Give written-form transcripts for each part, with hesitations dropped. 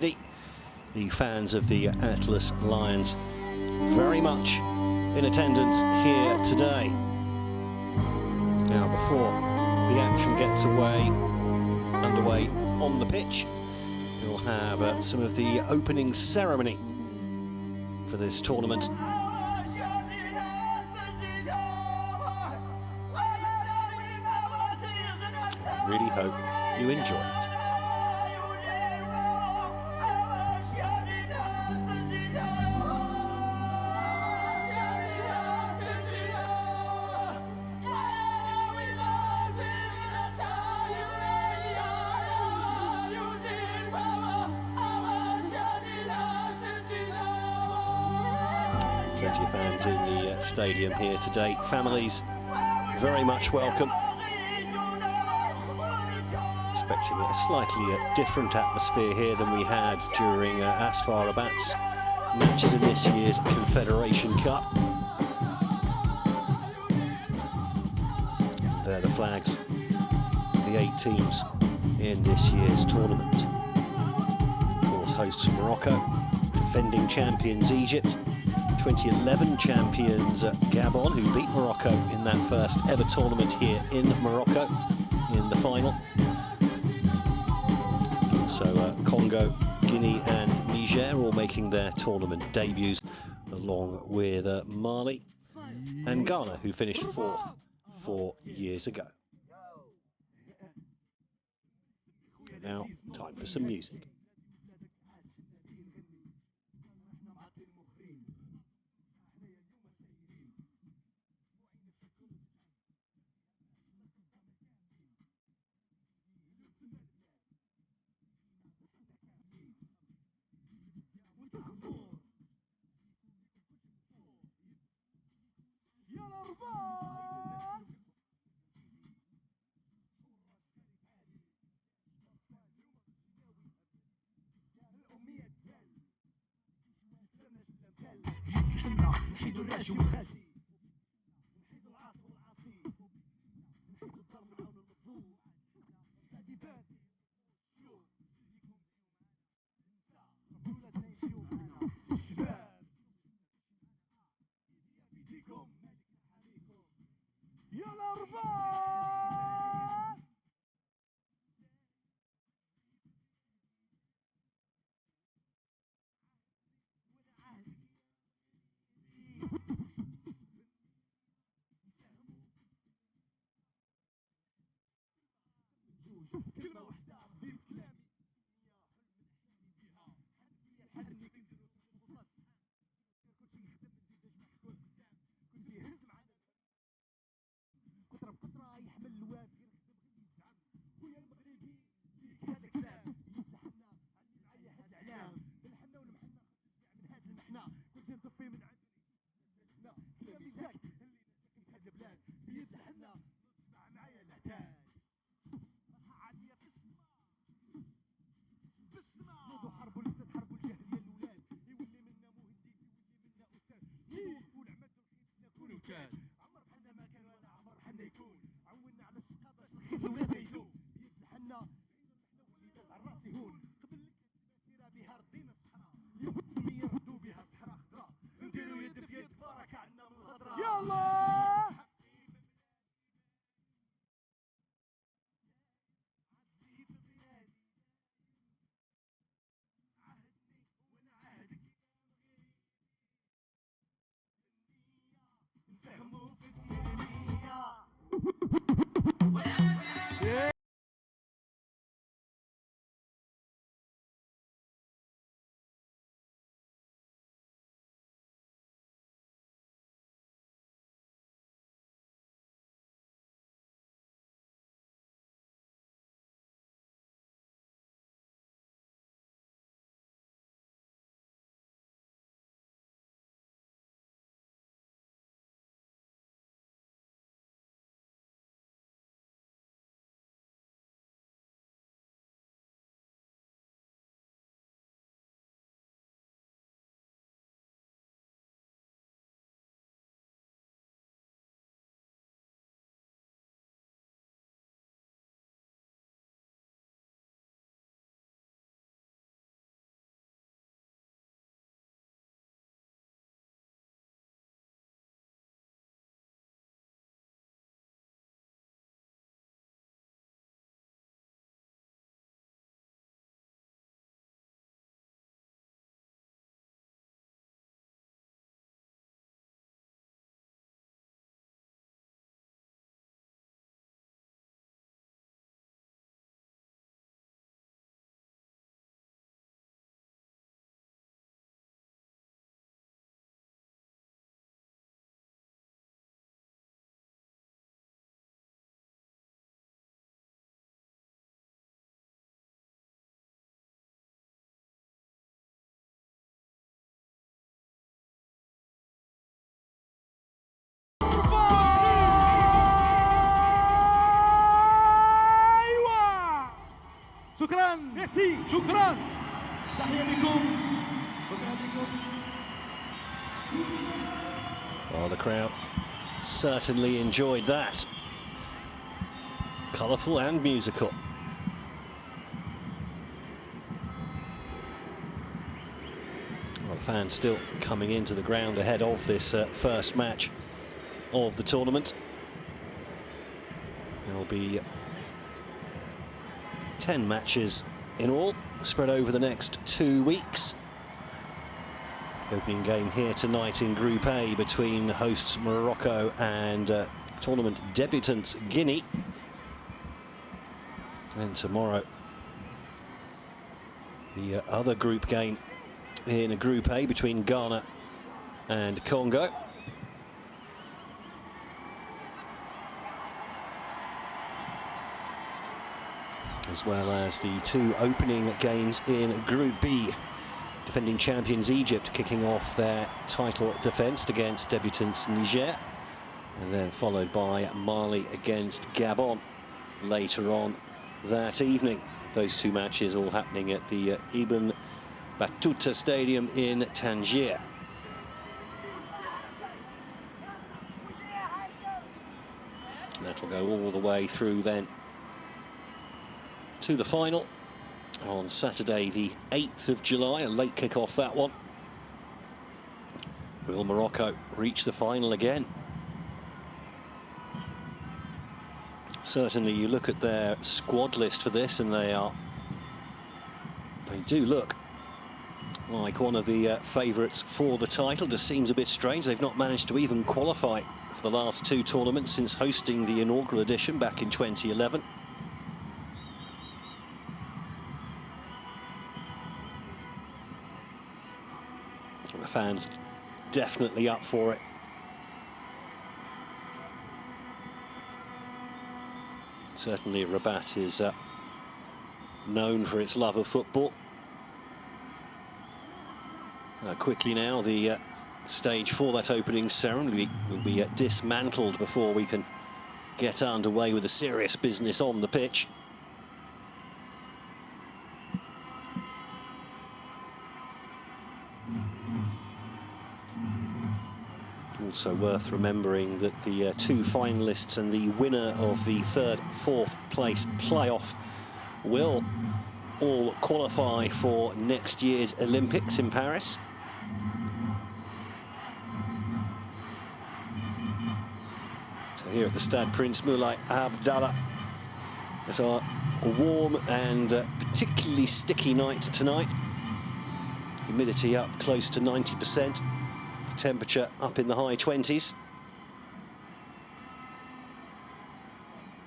The fans of the Atlas Lions very much in attendance here today. Now, before the action gets underway on the pitch, we'll have some of the opening ceremony for this tournament. I really hope you enjoy it. Plenty of fans in the stadium here today. Families very much welcome. Expecting a slightly different atmosphere here than we had during Asfarabat's matches in this year's Confederation Cup. They're the flags, the 8 teams in this year's tournament. Of course, hosts Morocco, defending champions Egypt, 2011 champions Gabon, who beat Morocco in that first ever tournament here in Morocco in the final. Also Congo, Guinea and Niger all making their tournament debuts, along with Mali and Ghana, who finished 4th 4 years ago. Now, time for some music. شكرا ميرسي شكرا تحية لكم شكرا لكم. Well, the crowd certainly enjoyed that. Colourful and musical. Well, the fans still coming into the ground ahead of this first match of the tournament. There'll be 10 matches in all, spread over the next 2 weeks. Opening game here tonight in Group A between hosts Morocco and tournament debutants Guinea. And tomorrow, the other group game in a Group A between Ghana and Congo. As well as the 2 opening games in Group B. Defending champions Egypt kicking off their title defence against debutants Niger. And then followed by Mali against Gabon later on that evening. Those 2 matches all happening at the Ibn Battuta Stadium in Tangier. And that'll go all the way through then to the final on Saturday the 8th of July, a late kick-off that one. Will Morocco reach the final again? Certainly you look at their squad list for this and they do look like one of the favourites for the title. Just seems a bit strange they've not managed to even qualify for the last 2 tournaments since hosting the inaugural edition back in 2011. The fans definitely up for it. Certainly Rabat is known for its love of football. Quickly now, the stage for that opening ceremony will be dismantled before we can get underway with the serious business on the pitch. Also worth remembering that the 2 finalists and the winner of the 3rd, 4th place playoff will all qualify for next year's Olympics in Paris. So here at the Stade Prince Moulay Abdallah, it's a warm and particularly sticky night tonight. Humidity up close to 90%. The temperature up in the high 20s.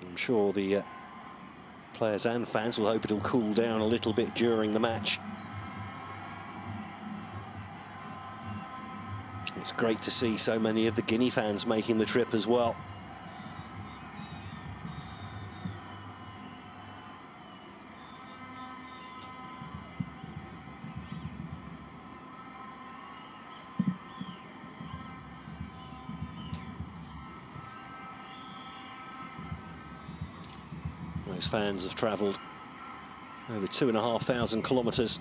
I'm sure the players and fans will hope it'll cool down a little bit during the match. It's great to see so many of the Guinea fans making the trip as well. Those fans have travelled over 2,500 kilometres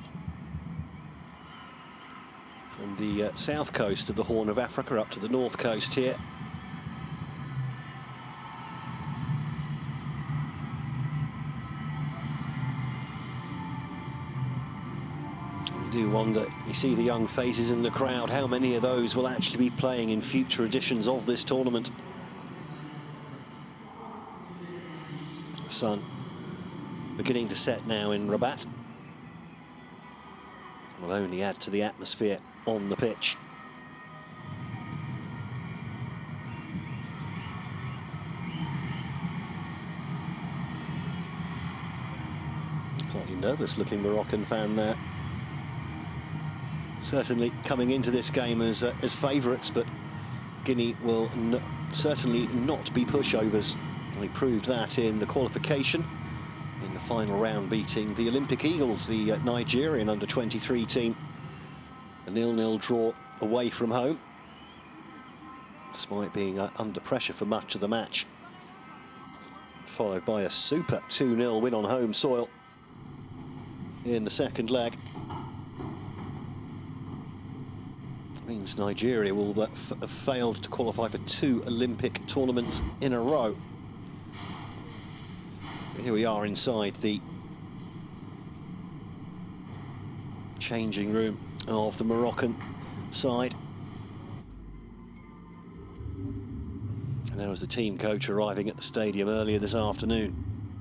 from the south coast of the Horn of Africa up to the north coast here. You do wonder, you see the young faces in the crowd, how many of those will actually be playing in future editions of this tournament? The sun beginning to set now in Rabat. Will only add to the atmosphere on the pitch. Slightly nervous looking Moroccan fan there. Certainly coming into this game as favourites, but Guinea will certainly not be pushovers. They proved that in the qualification in the final round, beating the Olympic Eagles, the Nigerian under-23 team. A 0-0 draw away from home, despite being under pressure for much of the match. Followed by a super 2-0 win on home soil in the second leg. Means Nigeria will have failed to qualify for 2 Olympic tournaments in a row. Here we are inside the changing room of the Moroccan side. And there was the team coach arriving at the stadium earlier this afternoon.